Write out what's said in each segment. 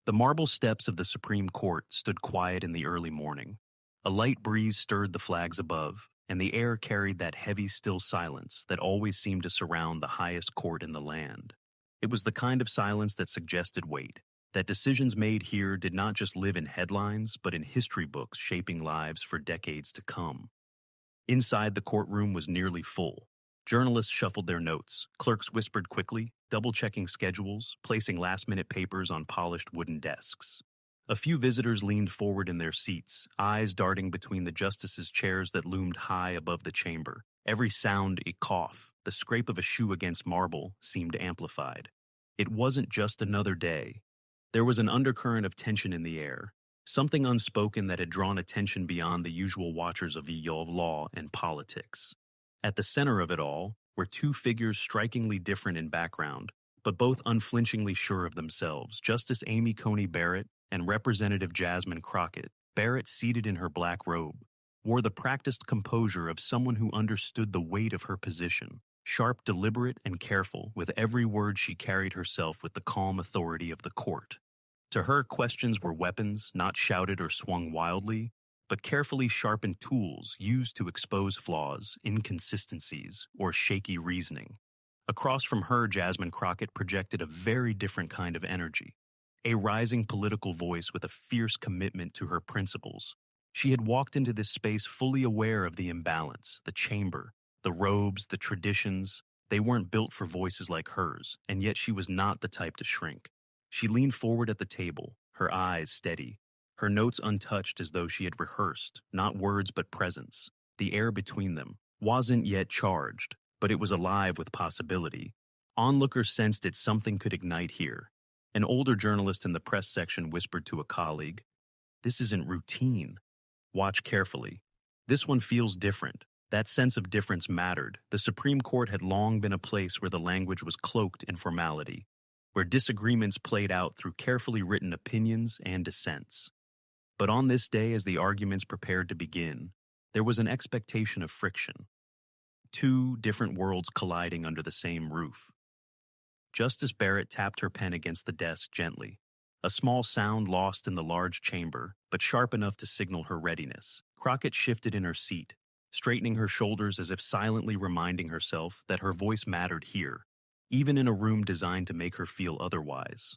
The marble steps of the Supreme Court stood quiet in the early morning. A light breeze stirred the flags above, and the air carried that heavy, still silence that always seemed to surround the highest court in the land. It was the kind of silence that suggested weight, that decisions made here did not just live in headlines, but in history books shaping lives for decades to come. Inside, the courtroom was nearly full. Journalists shuffled their notes, clerks whispered quickly, double-checking schedules, placing last-minute papers on polished wooden desks. A few visitors leaned forward in their seats, eyes darting between the justices' chairs that loomed high above the chamber. Every sound, a cough, the scrape of a shoe against marble, seemed amplified. It wasn't just another day. There was an undercurrent of tension in the air, something unspoken that had drawn attention beyond the usual watchers of law and politics. At the center of it all were two figures strikingly different in background, but both unflinchingly sure of themselves, Justice Amy Coney Barrett and Representative Jasmine Crockett. Barrett, seated in her black robe, wore the practiced composure of someone who understood the weight of her position, sharp, deliberate, and careful. With every word she carried herself with the calm authority of the court. To her, questions were weapons, not shouted or swung wildly, but carefully sharpened tools used to expose flaws, inconsistencies, or shaky reasoning. Across from her, Jasmine Crockett projected a very different kind of energy, a rising political voice with a fierce commitment to her principles. She had walked into this space fully aware of the imbalance, the chamber, the robes, the traditions. They weren't built for voices like hers, and yet she was not the type to shrink. She leaned forward at the table, her eyes steady, her notes untouched as though she had rehearsed, not words but presence. The air between them wasn't yet charged, but it was alive with possibility. Onlookers sensed that something could ignite here. An older journalist in the press section whispered to a colleague, "This isn't routine. Watch carefully. This one feels different." That sense of difference mattered. The Supreme Court had long been a place where the language was cloaked in formality, where disagreements played out through carefully written opinions and dissents. But on this day, as the arguments prepared to begin, there was an expectation of friction. Two different worlds colliding under the same roof. Justice Barrett tapped her pen against the desk gently, a small sound lost in the large chamber, but sharp enough to signal her readiness. Crockett shifted in her seat, straightening her shoulders as if silently reminding herself that her voice mattered here, even in a room designed to make her feel otherwise.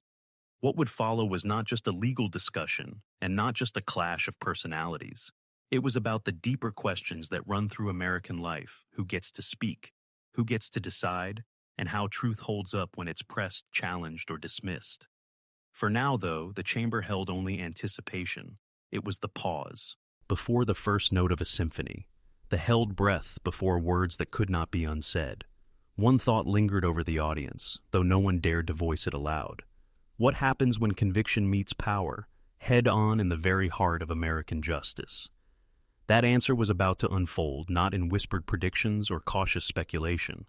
What would follow was not just a legal discussion, and not just a clash of personalities. It was about the deeper questions that run through American life: who gets to speak, who gets to decide, and how truth holds up when it's pressed, challenged, or dismissed. For now, though, the chamber held only anticipation. It was the pause, before the first note of a symphony, the held breath before words that could not be unsaid. One thought lingered over the audience, though no one dared to voice it aloud. What happens when conviction meets power, head-on in the very heart of American justice? That answer was about to unfold, not in whispered predictions or cautious speculation,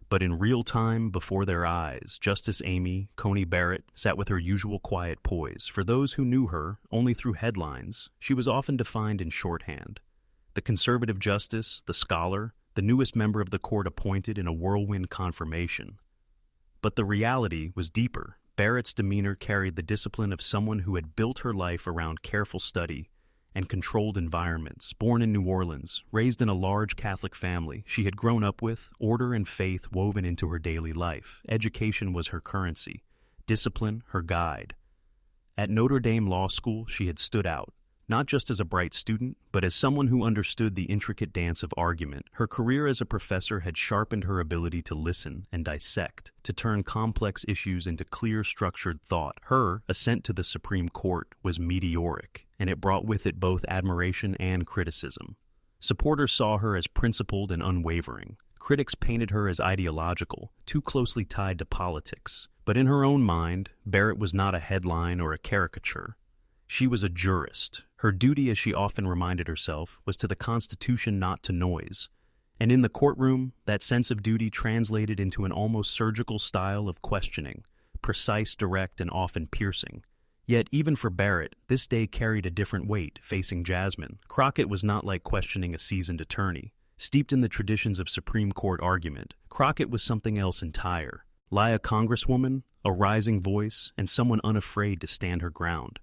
but in real time before their eyes. Justice Amy Coney Barrett sat with her usual quiet poise. For those who knew her only through headlines, she was often defined in shorthand. The conservative justice, the scholar, the newest member of the court appointed in a whirlwind confirmation. But the reality was deeper. Barrett's demeanor carried the discipline of someone who had built her life around careful study and controlled environments. Born in New Orleans, raised in a large Catholic family, she had grown up with order and faith woven into her daily life. Education was her currency, discipline her guide. At Notre Dame Law School, she had stood out, not just as a bright student, but as someone who understood the intricate dance of argument. Her career as a professor had sharpened her ability to listen and dissect, to turn complex issues into clear, structured thought. Her ascent to the Supreme Court was meteoric, and it brought with it both admiration and criticism. Supporters saw her as principled and unwavering. Critics painted her as ideological, too closely tied to politics. But in her own mind, Barrett was not a headline or a caricature. She was a jurist. Her duty, as she often reminded herself, was to the Constitution, not to noise. And in the courtroom, that sense of duty translated into an almost surgical style of questioning, precise, direct, and often piercing. Yet, even for Barrett, this day carried a different weight. Facing Jasmine Crockett was not like questioning a seasoned attorney. Steeped in the traditions of Supreme Court argument, Crockett was something else entire. lie a congresswoman, a rising voice, and someone unafraid to stand her ground.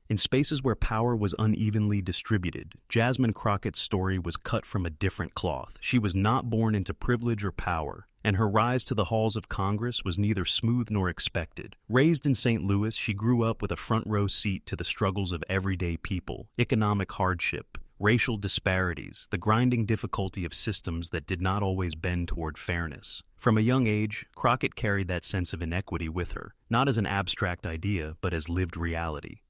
In spaces where power was unevenly distributed, Jasmine Crockett's story was cut from a different cloth. She was not born into privilege or power, and her rise to the halls of Congress was neither smooth nor expected. Raised in St. Louis, she grew up with a front-row seat to the struggles of everyday people, economic hardship, racial disparities, the grinding difficulty of systems that did not always bend toward fairness. From a young age, Crockett carried that sense of inequity with her, not as an abstract idea, but as lived reality.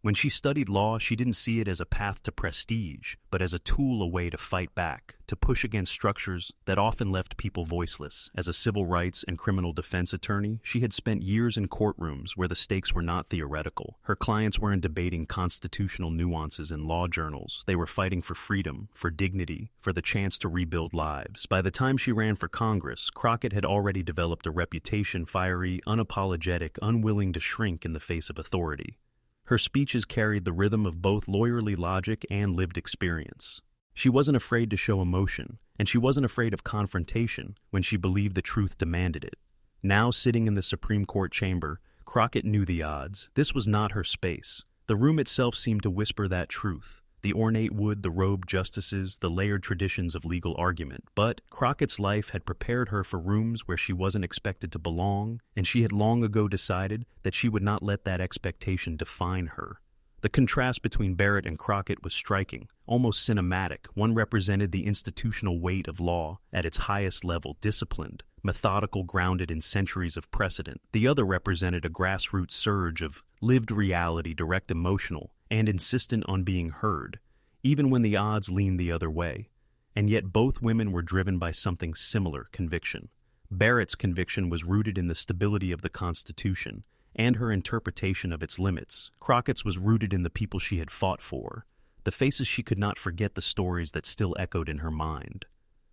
When she studied law, she didn't see it as a path to prestige, but as a tool, a way to fight back, to push against structures that often left people voiceless. As a civil rights and criminal defense attorney, she had spent years in courtrooms where the stakes were not theoretical. Her clients weren't debating constitutional nuances in law journals. They were fighting for freedom, for dignity, for the chance to rebuild lives. By the time she ran for Congress, Crockett had already developed a reputation: fiery, unapologetic, unwilling to shrink in the face of authority. Her speeches carried the rhythm of both lawyerly logic and lived experience. She wasn't afraid to show emotion, and she wasn't afraid of confrontation when she believed the truth demanded it. Now, sitting in the Supreme Court chamber, Crockett knew the odds. This was not her space. The room itself seemed to whisper that truth. The ornate wood, the robed justices, the layered traditions of legal argument. But Crockett's life had prepared her for rooms where she wasn't expected to belong, and she had long ago decided that she would not let that expectation define her. The contrast between Barrett and Crockett was striking, almost cinematic. One represented the institutional weight of law at its highest level, disciplined, methodical, grounded in centuries of precedent. The other represented a grassroots surge of lived reality, direct, emotional, and insistent on being heard, even when the odds leaned the other way. And yet both women were driven by something similar: conviction. Barrett's conviction was rooted in the stability of the Constitution and her interpretation of its limits. Crockett's was rooted in the people she had fought for, the faces she could not forget, the stories that still echoed in her mind.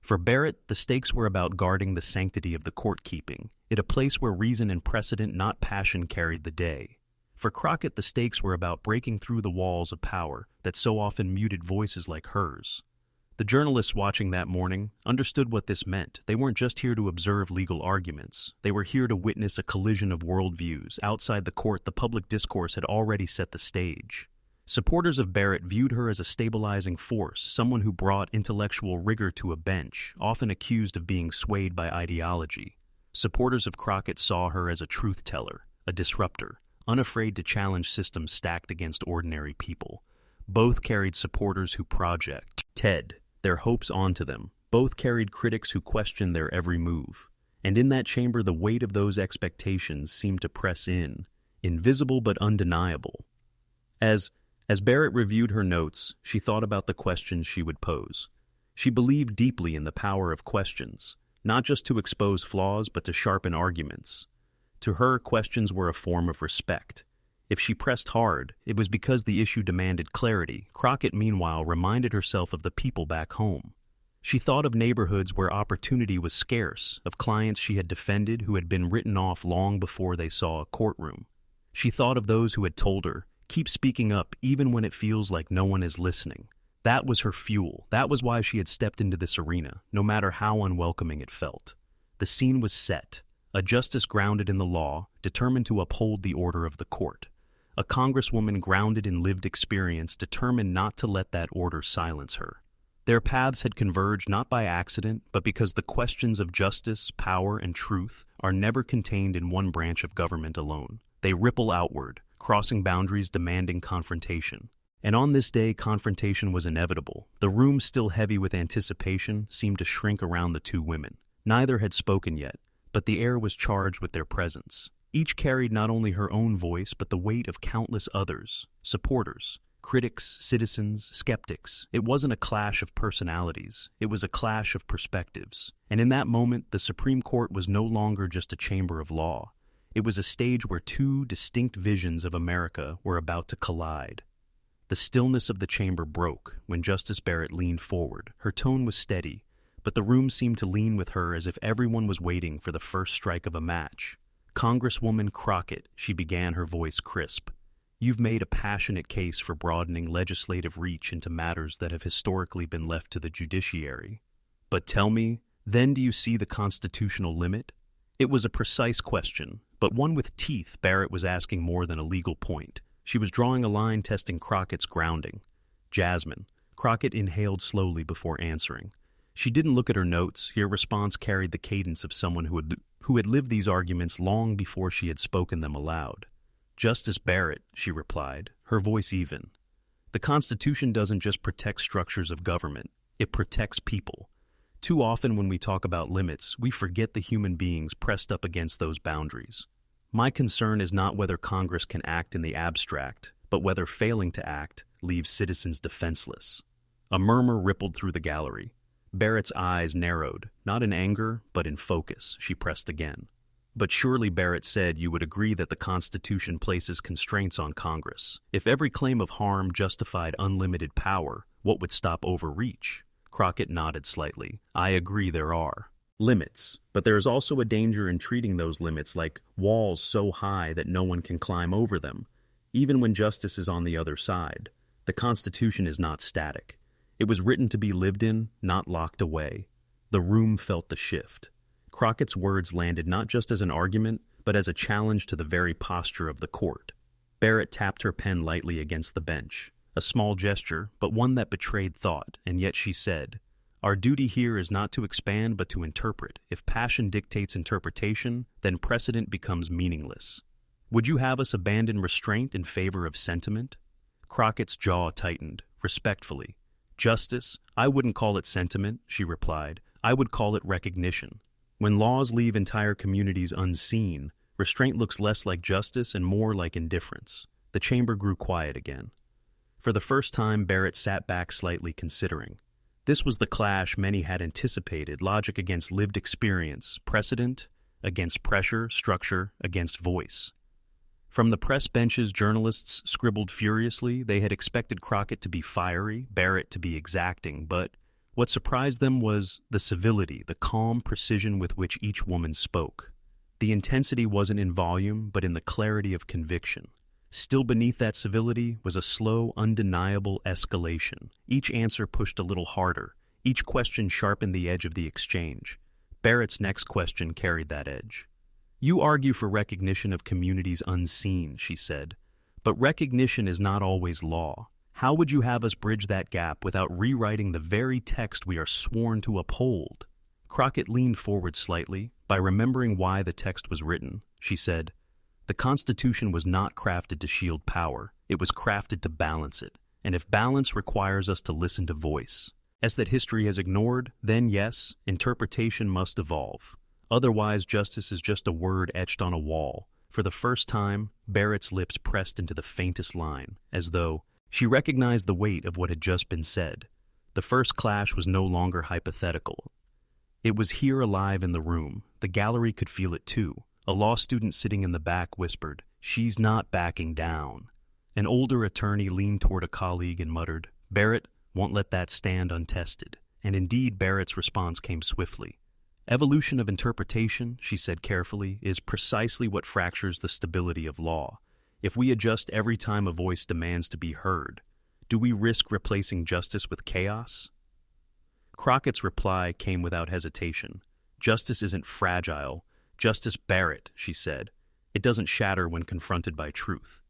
For Barrett, the stakes were about guarding the sanctity of the court-keeping, a place where reason and precedent, not passion, carried the day. For Crockett, the stakes were about breaking through the walls of power that so often muted voices like hers. The journalists watching that morning understood what this meant. They weren't just here to observe legal arguments. They were here to witness a collision of worldviews. Outside the court, the public discourse had already set the stage. Supporters of Barrett viewed her as a stabilizing force, someone who brought intellectual rigor to a bench, often accused of being swayed by ideology. Supporters of Crockett saw her as a truth-teller, a disruptor, unafraid to challenge systems stacked against ordinary people. Both carried supporters who projected their hopes onto them. Both carried critics who questioned their every move. And in that chamber, the weight of those expectations seemed to press in, invisible but undeniable. As Barrett reviewed her notes, she thought about the questions she would pose. She believed deeply in the power of questions, not just to expose flaws, but to sharpen arguments. To her, questions were a form of respect. If she pressed hard, it was because the issue demanded clarity. Crockett, meanwhile, reminded herself of the people back home. She thought of neighborhoods where opportunity was scarce, of clients she had defended who had been written off long before they saw a courtroom. She thought of those who had told her, "Keep speaking up even when it feels like no one is listening." That was her fuel. That was why she had stepped into this arena, no matter how unwelcoming it felt. The scene was set. A justice grounded in the law, determined to uphold the order of the court. A congresswoman grounded in lived experience, determined not to let that order silence her. Their paths had converged not by accident, but because the questions of justice, power, and truth are never contained in one branch of government alone. They ripple outward, crossing boundaries, demanding confrontation. And on this day, confrontation was inevitable. The room, still heavy with anticipation, seemed to shrink around the two women. Neither had spoken yet, but the air was charged with their presence. Each carried not only her own voice, but the weight of countless others, supporters, critics, citizens, skeptics. It wasn't a clash of personalities. It was a clash of perspectives. And in that moment, the Supreme Court was no longer just a chamber of law. It was a stage where two distinct visions of America were about to collide. The stillness of the chamber broke when Justice Barrett leaned forward. Her tone was steady, but the room seemed to lean with her as if everyone was waiting for the first strike of a match. "Congresswoman Crockett," she began, her voice crisp, "you've made a passionate case for broadening legislative reach into matters that have historically been left to the judiciary. But tell me, then, do you see the constitutional limit? It was a precise question, but one with teeth. Barrett was asking more than a legal point. She was drawing a line testing Crockett's grounding. Jasmine. Crockett inhaled slowly before answering. She didn't look at her notes. Her response carried the cadence of someone who had lived these arguments long before she had spoken them aloud. Justice Barrett, she replied, her voice even. The Constitution doesn't just protect structures of government, it protects people. Too often when we talk about limits, we forget the human beings pressed up against those boundaries. My concern is not whether Congress can act in the abstract, but whether failing to act leaves citizens defenseless. A murmur rippled through the gallery. Barrett's eyes narrowed, not in anger, but in focus. She pressed again. But surely, Barrett said, you would agree that the Constitution places constraints on Congress. If every claim of harm justified unlimited power, what would stop overreach? Crockett nodded slightly. I agree there are limits, but there is also a danger in treating those limits like walls so high that no one can climb over them, even when justice is on the other side. The Constitution is not static. It was written to be lived in, not locked away. The room felt the shift. Crockett's words landed not just as an argument, but as a challenge to the very posture of the court. Barrett tapped her pen lightly against the bench. A small gesture, but one that betrayed thought, and yet she said, our duty here is not to expand but to interpret. If passion dictates interpretation, then precedent becomes meaningless. Would you have us abandon restraint in favor of sentiment? Crockett's jaw tightened, respectfully. Justice, I wouldn't call it sentiment, she replied. I would call it recognition. When laws leave entire communities unseen, restraint looks less like justice and more like indifference. The chamber grew quiet again. For the first time, Barrett sat back slightly, considering. This was the clash many had anticipated, logic against lived experience, precedent against pressure, structure against voice. From the press benches, journalists scribbled furiously. They had expected Crockett to be fiery, Barrett to be exacting, but what surprised them was the civility, the calm precision with which each woman spoke. The intensity wasn't in volume, but in the clarity of conviction. Still beneath that civility was a slow, undeniable escalation. Each answer pushed a little harder. Each question sharpened the edge of the exchange. Barrett's next question carried that edge. You argue for recognition of communities unseen, she said. But recognition is not always law. How would you have us bridge that gap without rewriting the very text we are sworn to uphold? Crockett leaned forward slightly. By remembering why the text was written, she said, the Constitution was not crafted to shield power. It was crafted to balance it. And if balance requires us to listen to voice, as that history has ignored, then yes, interpretation must evolve. Otherwise, justice is just a word etched on a wall. For the first time, Barrett's lips pressed into the faintest line, as though she recognized the weight of what had just been said. The first clash was no longer hypothetical. It was here, alive in the room. The gallery could feel it too. A law student sitting in the back whispered, "She's not backing down." An older attorney leaned toward a colleague and muttered, "Barrett won't let that stand untested." And indeed, Barrett's response came swiftly. Evolution of interpretation, she said carefully, is precisely what fractures the stability of law. If we adjust every time a voice demands to be heard, do we risk replacing justice with chaos? Crockett's reply came without hesitation. Justice isn't fragile. Justice Barrett, she said. It doesn't shatter when confronted by truth.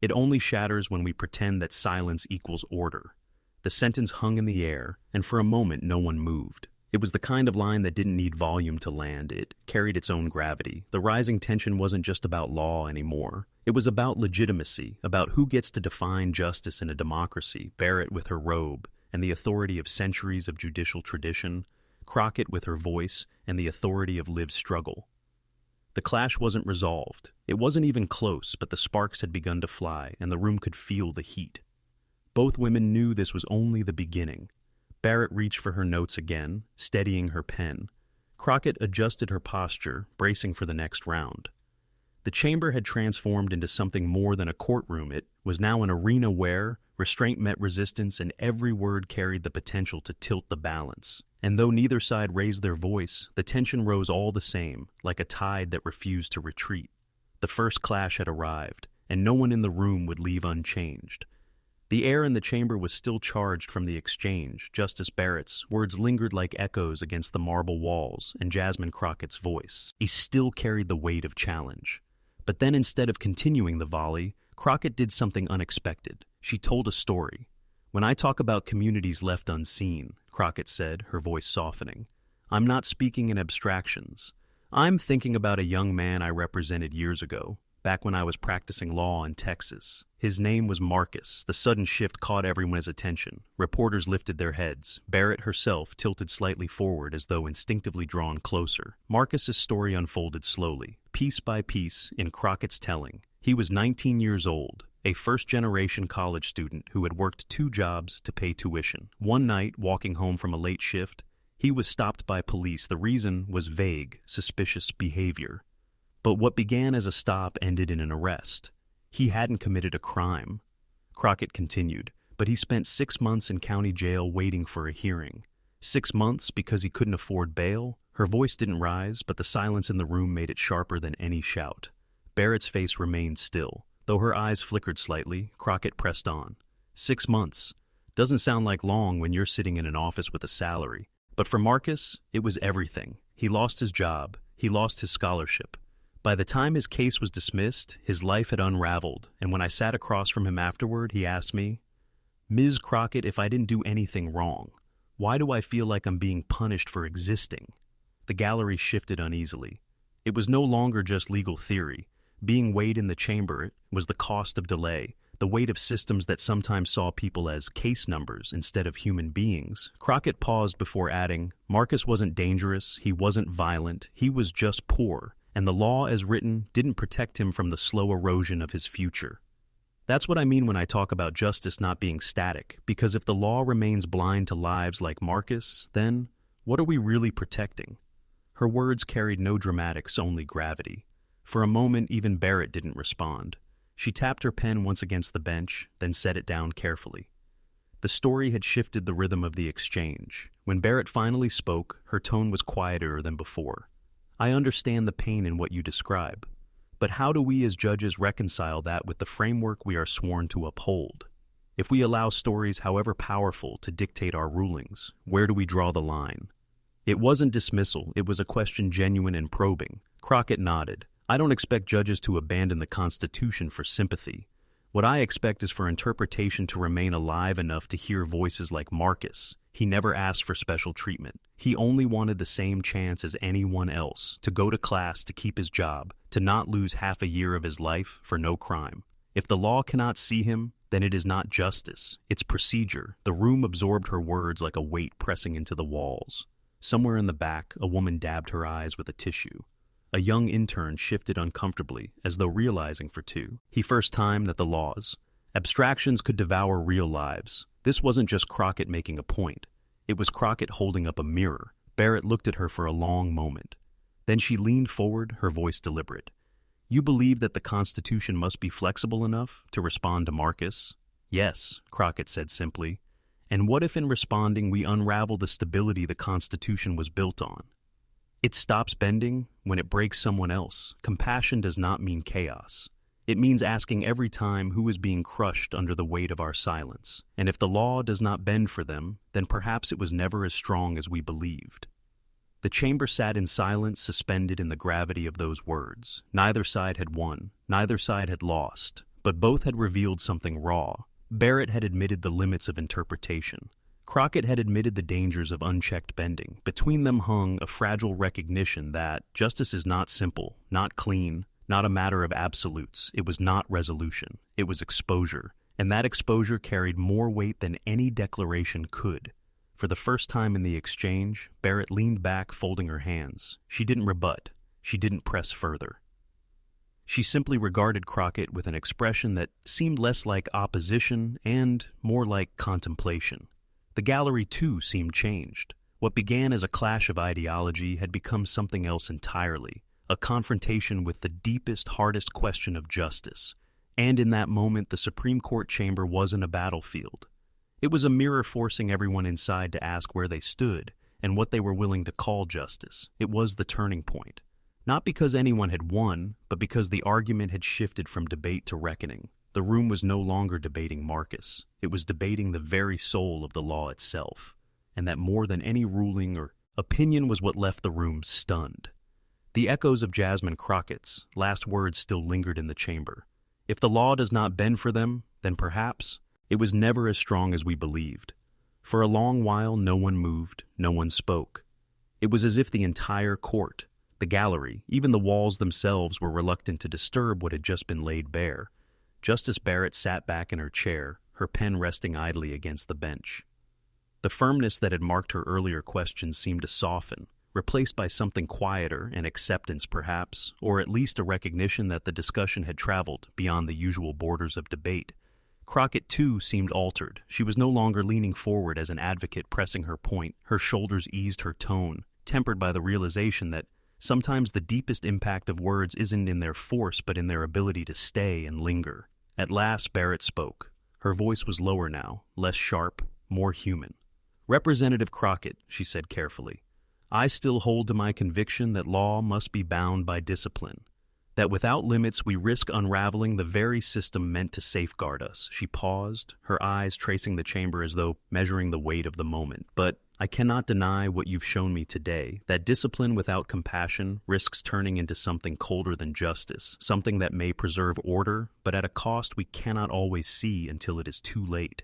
It only shatters when we pretend that silence equals order. The sentence hung in the air, and for a moment no one moved. It was the kind of line that didn't need volume to land. It carried its own gravity. The rising tension wasn't just about law anymore. It was about legitimacy, about who gets to define justice in a democracy, Barrett with her robe and the authority of centuries of judicial tradition, Crockett with her voice and the authority of lived struggle. The clash wasn't resolved. It wasn't even close, but the sparks had begun to fly, and the room could feel the heat. Both women knew this was only the beginning. Barrett reached for her notes again, steadying her pen. Crockett adjusted her posture, bracing for the next round. The chamber had transformed into something more than a courtroom. It was now an arena where restraint met resistance, and every word carried the potential to tilt the balance. And though neither side raised their voice, the tension rose all the same, like a tide that refused to retreat. The first clash had arrived, and no one in the room would leave unchanged. The air in the chamber was still charged from the exchange. Justice Barrett's words lingered like echoes against the marble walls, and Jasmine Crockett's voice. He still carried the weight of challenge. But then instead of continuing the volley, Crockett did something unexpected. She told a story. "When I talk about communities left unseen," Crockett said, her voice softening, "I'm not speaking in abstractions. I'm thinking about a young man I represented years ago, back when I was practicing law in Texas. His name was Marcus." The sudden shift caught everyone's attention. Reporters lifted their heads. Barrett herself tilted slightly forward as though instinctively drawn closer. Marcus's story unfolded slowly, piece by piece, in Crockett's telling. He was 19 years old, a first-generation college student who had worked 2 jobs to pay tuition. One night, walking home from a late shift, he was stopped by police. The reason was vague, suspicious behavior. But what began as a stop ended in an arrest. He hadn't committed a crime. Crockett continued, but he spent 6 months in county jail waiting for a hearing. 6 months because he couldn't afford bail? Her voice didn't rise, but the silence in the room made it sharper than any shout. Barrett's face remained still. Though her eyes flickered slightly, Crockett pressed on. 6 months. Doesn't sound like long when you're sitting in an office with a salary. But for Marcus, it was everything. He lost his job. He lost his scholarship. By the time his case was dismissed, his life had unraveled, and when I sat across from him afterward, he asked me, "Ms. Crockett, if I didn't do anything wrong, why do I feel like I'm being punished for existing?" The gallery shifted uneasily. It was no longer just legal theory. Being weighed in the chamber was the cost of delay, the weight of systems that sometimes saw people as case numbers instead of human beings. Crockett paused before adding, "Marcus wasn't dangerous, he wasn't violent, he was just poor. And the law as written didn't protect him from the slow erosion of his future." That's what I mean when I talk about justice not being static, because if the law remains blind to lives like Marcus, then what are we really protecting? Her words carried no dramatics, only gravity. For a moment, even Barrett didn't respond. She tapped her pen once against the bench, then set it down carefully. The story had shifted the rhythm of the exchange. When Barrett finally spoke, her tone was quieter than before. "I understand the pain in what you describe, but how do we as judges reconcile that with the framework we are sworn to uphold? If we allow stories, however powerful, to dictate our rulings, where do we draw the line?" It wasn't dismissal, it was a question genuine and probing. Crockett nodded. "I don't expect judges to abandon the Constitution for sympathy. What I expect is for interpretation to remain alive enough to hear voices like Marcus. He never asked for special treatment. He only wanted the same chance as anyone else, to go to class, to keep his job, to not lose half a year of his life for no crime. If the law cannot see him, then it is not justice, it's procedure." The room absorbed her words like a weight pressing into the walls. Somewhere in the back, a woman dabbed her eyes with a tissue. A young intern shifted uncomfortably, as though realizing for two, the first time, that the laws, abstractions could devour real lives. This wasn't just Crockett making a point. It was Crockett holding up a mirror. Barrett looked at her for a long moment. Then she leaned forward, her voice deliberate. "You believe that the Constitution must be flexible enough to respond to Marcus?" "Yes," Crockett said simply. "And what if in responding we unravel the stability the Constitution was built on? It stops bending when it breaks someone else. Compassion does not mean chaos. It means asking every time who is being crushed under the weight of our silence. And if the law does not bend for them, then perhaps it was never as strong as we believed." The chamber sat in silence, suspended in the gravity of those words. Neither side had won, neither side had lost, but both had revealed something raw. Barrett had admitted the limits of interpretation. Crockett had admitted the dangers of unchecked bending. Between them hung a fragile recognition that justice is not simple, not clean, not a matter of absolutes. It was not resolution. It was exposure. And that exposure carried more weight than any declaration could. For the first time in the exchange, Barrett leaned back, folding her hands. She didn't rebut. She didn't press further. She simply regarded Crockett with an expression that seemed less like opposition and more like contemplation. The gallery, too, seemed changed. What began as a clash of ideology had become something else entirely, a confrontation with the deepest, hardest question of justice. And in that moment, the Supreme Court chamber wasn't a battlefield. It was a mirror forcing everyone inside to ask where they stood and what they were willing to call justice. It was the turning point. Not because anyone had won, but because the argument had shifted from debate to reckoning. The room was no longer debating Marcus. It was debating the very soul of the law itself, and that more than any ruling or opinion was what left the room stunned. The echoes of Jasmine Crockett's last words still lingered in the chamber. If the law does not bend for them, then perhaps it was never as strong as we believed. For a long while, no one moved, no one spoke. It was as if the entire court, the gallery, even the walls themselves were reluctant to disturb what had just been laid bare. Justice Barrett sat back in her chair, her pen resting idly against the bench. The firmness that had marked her earlier questions seemed to soften, replaced by something quieter, an acceptance perhaps, or at least a recognition that the discussion had traveled beyond the usual borders of debate. Crockett, too, seemed altered. She was no longer leaning forward as an advocate pressing her point. Her shoulders eased her tone, tempered by the realization that sometimes the deepest impact of words isn't in their force but in their ability to stay and linger. At last, Barrett spoke. Her voice was lower now, less sharp, more human. "Representative Crockett," she said carefully, "I still hold to my conviction that law must be bound by discipline, that without limits we risk unraveling the very system meant to safeguard us." She paused, her eyes tracing the chamber as though measuring the weight of the moment. "But I cannot deny what you've shown me today, that discipline without compassion risks turning into something colder than justice, something that may preserve order, but at a cost we cannot always see until it is too late.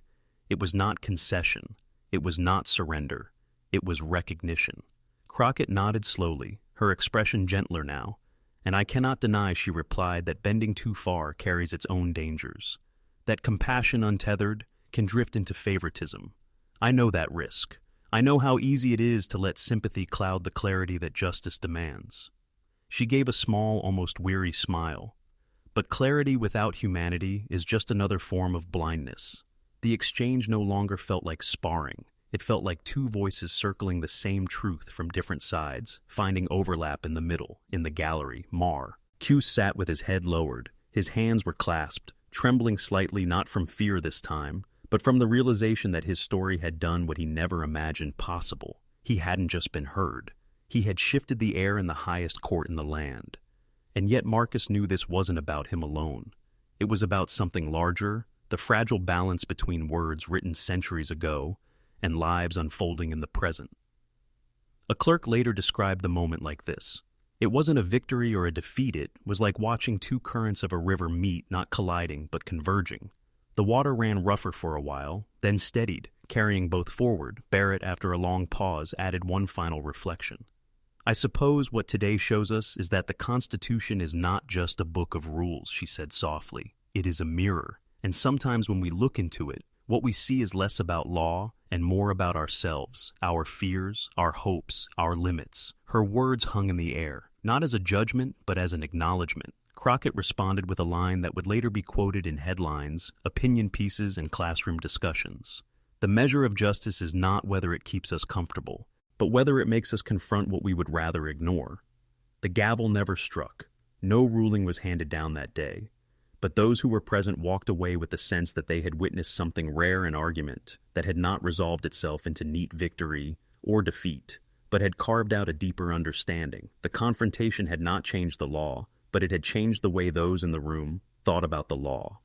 It was not concession. It was not surrender. It was recognition." Crockett nodded slowly, her expression gentler now, and I cannot deny, she replied, that bending too far carries its own dangers, that compassion untethered can drift into favoritism. I know that risk. I know how easy it is to let sympathy cloud the clarity that justice demands. She gave a small, almost weary smile. But clarity without humanity is just another form of blindness. The exchange no longer felt like sparring. It felt like two voices circling the same truth from different sides, finding overlap in the middle, in the gallery. Q sat with his head lowered. His hands were clasped, trembling slightly, not from fear this time, but from the realization that his story had done what he never imagined possible. He hadn't just been heard. He had shifted the air in the highest court in the land. And yet Marcus knew this wasn't about him alone. It was about something larger, the fragile balance between words written centuries ago and lives unfolding in the present. A clerk later described the moment like this. It wasn't a victory or a defeat, it was like watching two currents of a river meet, not colliding, but converging. The water ran rougher for a while, then steadied, carrying both forward. Barrett, after a long pause, added one final reflection. "I suppose what today shows us is that the Constitution is not just a book of rules," she said softly. "It is a mirror, and sometimes when we look into it, what we see is less about law and more about ourselves, our fears, our hopes, our limits." Her words hung in the air, not as a judgment, but as an acknowledgement. Crockett responded with a line that would later be quoted in headlines, opinion pieces, and classroom discussions. "The measure of justice is not whether it keeps us comfortable, but whether it makes us confront what we would rather ignore." The gavel never struck. No ruling was handed down that day. But those who were present walked away with the sense that they had witnessed something rare in argument that had not resolved itself into neat victory or defeat, but had carved out a deeper understanding. The confrontation had not changed the law, but it had changed the way those in the room thought about the law.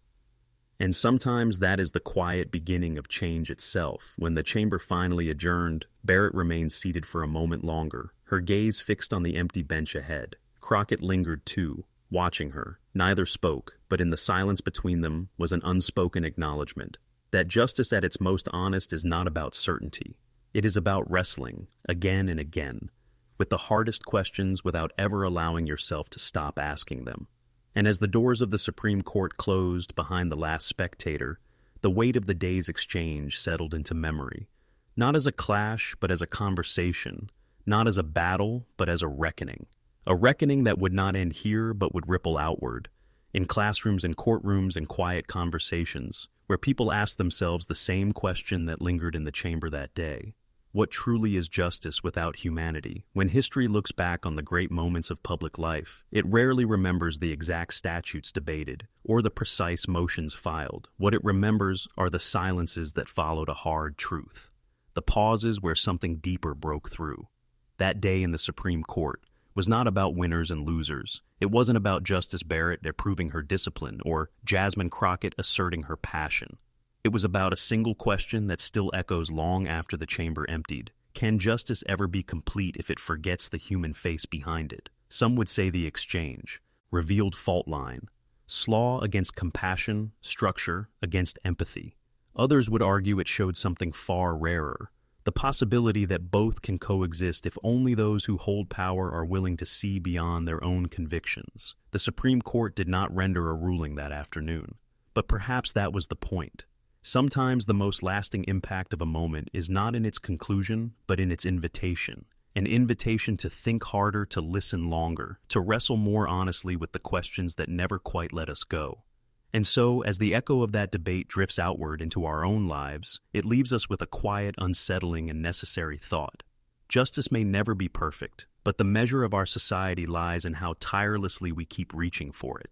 And sometimes that is the quiet beginning of change itself. When the chamber finally adjourned, Barrett remained seated for a moment longer, her gaze fixed on the empty bench ahead. Crockett lingered too, watching her. Neither spoke, but in the silence between them was an unspoken acknowledgement that justice at its most honest is not about certainty. It is about wrestling, again and again, with the hardest questions without ever allowing yourself to stop asking them. And as the doors of the Supreme Court closed behind the last spectator, the weight of the day's exchange settled into memory, not as a clash, but as a conversation, not as a battle, but as a reckoning that would not end here, but would ripple outward, in classrooms and courtrooms and quiet conversations, where people asked themselves the same question that lingered in the chamber that day. What truly is justice without humanity? When history looks back on the great moments of public life, it rarely remembers the exact statutes debated or the precise motions filed. What it remembers are the silences that followed a hard truth, the pauses where something deeper broke through. That day in the Supreme Court, was not about winners and losers. It wasn't about Justice Barrett approving her discipline or Jasmine Crockett asserting her passion. It was about a single question that still echoes long after the chamber emptied. Can justice ever be complete if it forgets the human face behind it? Some would say the exchange, revealed fault line, slaw against compassion, structure against empathy. Others would argue it showed something far rarer, the possibility that both can coexist if only those who hold power are willing to see beyond their own convictions. The Supreme Court did not render a ruling that afternoon, but perhaps that was the point. Sometimes the most lasting impact of a moment is not in its conclusion, but in its invitation. An invitation to think harder, to listen longer, to wrestle more honestly with the questions that never quite let us go. And so, as the echo of that debate drifts outward into our own lives, it leaves us with a quiet, unsettling, and necessary thought. Justice may never be perfect, but the measure of our society lies in how tirelessly we keep reaching for it.